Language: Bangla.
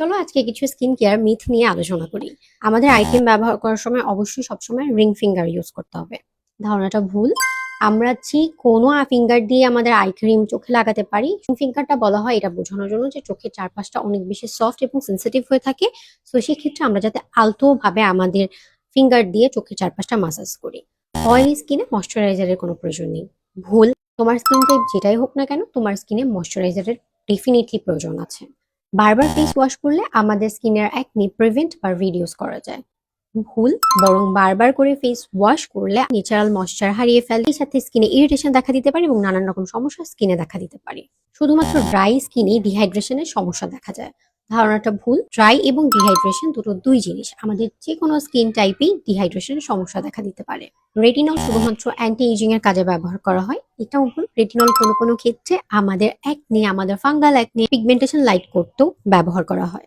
চলো আজকে কিছু স্কিন কেয়ার মিথ নিয়ে আলোচনা করি। আমাদের আই ক্রিম ব্যবহার করার সময় অবশ্যই সবসময় রিং ফিঙ্গার ইউজ করতে হবে। ধারণাটা ভুল। আমরা যে কোনো ফিঙ্গার দিয়ে আমাদের আই ক্রিম চোখে লাগাতে পারি। ফিঙ্গারটা বলা হয় এটা বোঝানোর জন্য যে চোখের চারপাশটা অনেক বেশি সফট এবং সেন্সিটিভ হয়ে থাকে। তো সেক্ষেত্রে আমরা যাতে আলতো ভাবে আমাদের ফিঙ্গার দিয়ে চোখের চারপাশটা মাসাজ করি। অয়েলি স্কিনে ময়শ্চারাইজারের কোনো প্রয়োজন নেই। ভুল। তোমার স্কিন টাইপ যেটাই হোক না কেন, তোমার স্কিনে ময়শ্চারাইজারের ডেফিনেটলি প্রয়োজন আছে। বারবার ফেস ওয়াশ করলে আমাদের স্কিনের একনি প্রিভেন্ট বা রিডিউস করা যায়। ভুল। বরং বারবার করে ফেস ওয়াশ করলে ন্যাচারাল ময়েশ্চার হারিয়ে ফেলে, এর সাথে স্কিনে ইরিটেশন দেখা দিতে পারে এবং নানান রকম সমস্যা স্কিনে দেখা দিতে পারে। শুধুমাত্র ড্রাই স্কিনে ডিহাইড্রেশনের সমস্যা দেখা যায়। ধারণাটা ভুল। ড্রাই এবং ডিহাইড্রেশন দুটো দুই জিনিস। আমাদের যে কোনো স্কিন টাইপেই ডিহাইড্রেশনের সমস্যা দেখা দিতে পারে। রেটিনল শুধুমাত্র অ্যান্টি এজিং এর কাজে ব্যবহার করা হয়, এটাও ভুল। রেটিনল কোনো কোনো ক্ষেত্রে আমাদের একনি, আমাদের ফাঙ্গাল একনি, পিগমেন্টেশন লাইট করতেও ব্যবহার করা হয়।